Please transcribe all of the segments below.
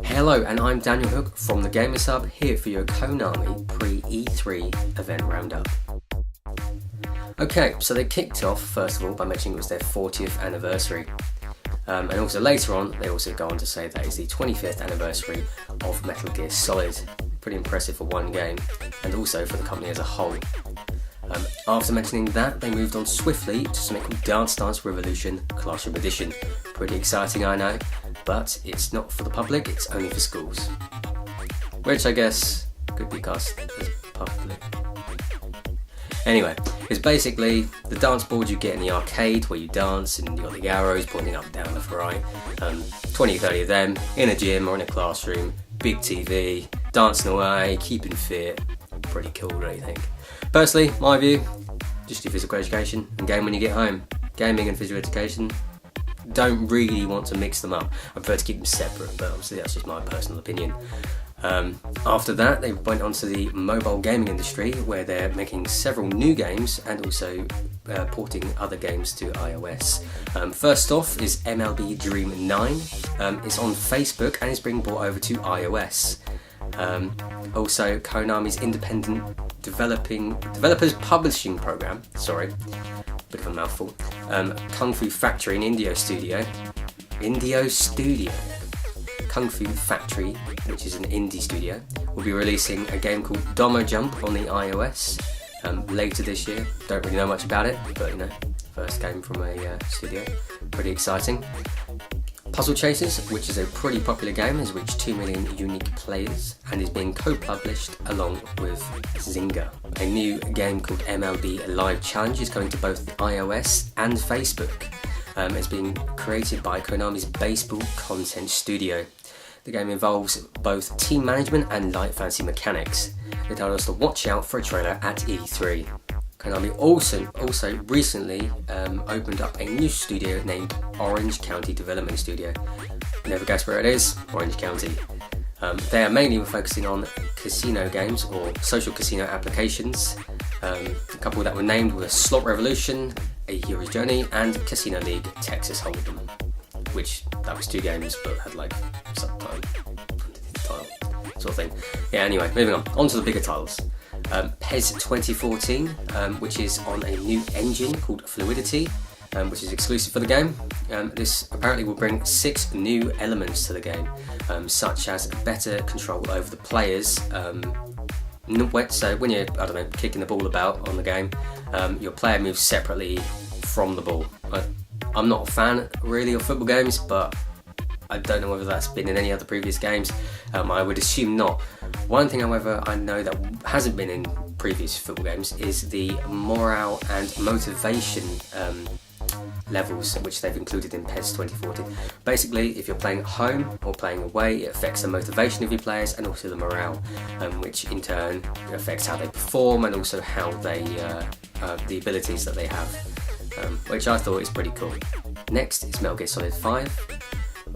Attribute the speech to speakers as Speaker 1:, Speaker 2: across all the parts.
Speaker 1: Hello, and I'm Daniel Hook from TheGamersHub, here for your Konami pre-E3 event roundup. Okay, so they kicked off first of all by mentioning it was their 40th anniversary. And also later on, they also go on to say that it's the 25th anniversary of Metal Gear Solid. Pretty impressive for one game, and also for the company as a whole. After mentioning that, they moved on swiftly to something called Dance Dance Revolution Classroom Edition. Pretty exciting, I know, but it's not for the public, it's only for schools. Which I guess could be cast as public. Anyway, it's basically the dance board you get in the arcade where you dance and you've got the arrows pointing up, down, left, right. 20, 30 of them in a gym or in a classroom, big TV, dancing away, keeping fit. Pretty cool, don't you think? Personally, my view, just do physical education and game when you get home. Gaming and physical education, don't really want to mix them up. I prefer to keep them separate, but obviously that's just my personal opinion. After that, they went on to the mobile gaming industry, where they're making several new games and also porting other games to iOS. First off is MLB Dream 9. It's on Facebook and it's being brought over to iOS. Also, Konami's independent developers publishing program, bit of a mouthful, Kung Fu Factory in Indio Studio, Kung Fu Factory, which is an indie studio, will be releasing a game called Domo Jump on the iOS later this year. Don't really know much about it, but first game from a studio, pretty exciting. Puzzle Chasers, which is a pretty popular game, has reached 2 million unique players and is being co-published along with Zynga. A new game called MLB Live Challenge is coming to both the iOS and Facebook. It's being created by Konami's baseball content studio. The game involves both team management and light fantasy mechanics. They told us to watch out for a trailer at E3. Konami also recently opened up a new studio named Orange County Development Studio. Never guess where it is? Orange County. They are mainly focusing on casino games or social casino applications. A couple that were named were Slot Revolution, A Hero's Journey, and Casino League Texas Hold'em, which that was 2 games but had like subtitle sort of thing. Yeah, anyway, moving on to the bigger titles. PES 2014, which is on a new engine called Fluidity, which is exclusive for the game. This apparently will bring 6 new elements to the game, such as better control over the players. So when you're, kicking the ball about on the game, your player moves separately from the ball. I'm not a fan really of football games, but I don't know whether that's been in any other previous games. I would assume not. One thing, however, I know that hasn't been in previous football games is the morale and motivation levels, which they've included in PES 2014. Basically, if you're playing at home or playing away, it affects the motivation of your players and also the morale, which in turn affects how they perform and also how they the abilities that they have, which I thought is pretty cool. Next is Metal Gear Solid 5,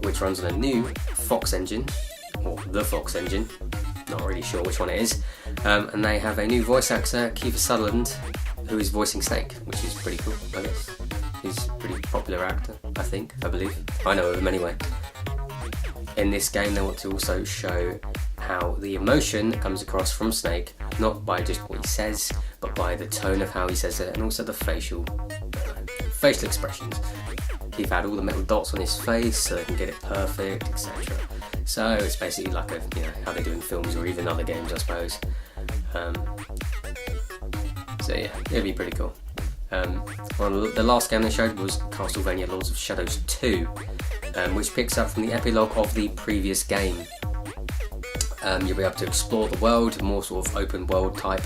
Speaker 1: which runs on a new Fox engine, or the Fox engine, not really sure which one it is, and they have a new voice actor, Kiefer Sutherland, who is voicing Snake, which is pretty cool, I guess. He's a pretty popular actor, I believe. I know of him anyway. In this game, they want to also show how the emotion comes across from Snake, not by just what he says, but by the tone of how he says it, and also the facial expressions. Keith had all the metal dots on his face so they can get it perfect, etc. So it's basically like how they do in films or even other games, I suppose. So yeah, it'd be pretty cool. The last game they showed was Castlevania Lords of Shadows 2, which picks up from the epilogue of the previous game. You'll be able to explore the world, more sort of open world type,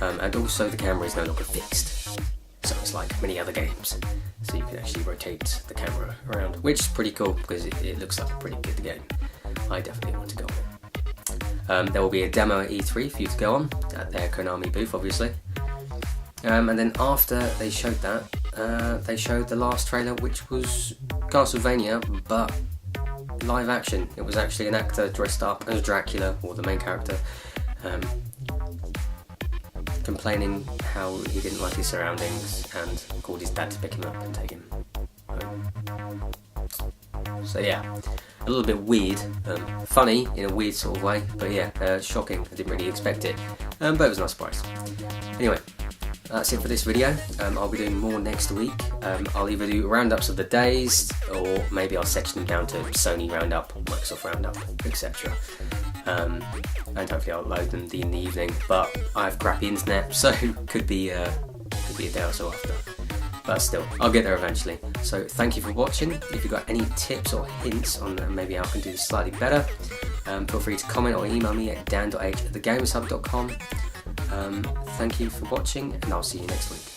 Speaker 1: and also the camera is no longer fixed. So it's like many other games. So you can actually rotate the camera around, which is pretty cool because it looks like a pretty good game. I definitely want to go on it. There will be a demo at E3 for you to go on at their Konami booth, obviously. And then after they showed that, they showed the last trailer, which was Castlevania, but live action. It was actually an actor dressed up as Dracula, or the main character, complaining how he didn't like his surroundings and called his dad to pick him up and take him home. So yeah, a little bit weird, funny in a weird sort of way, but yeah, shocking. I didn't really expect it, but it was a nice surprise. Anyway, that's it for this video. I'll be doing more next week. I'll either do roundups of the days, or maybe I'll section them down to Sony Roundup, Microsoft Roundup, etc. And hopefully I'll load them in the evening. But I have crappy internet, so could be a day or so after. But still, I'll get there eventually. So thank you for watching. If you've got any tips or hints on maybe how I can do this slightly better, feel free to comment or email me at dan.h@thegamershub.com. Thank you for watching, and I'll see you next week.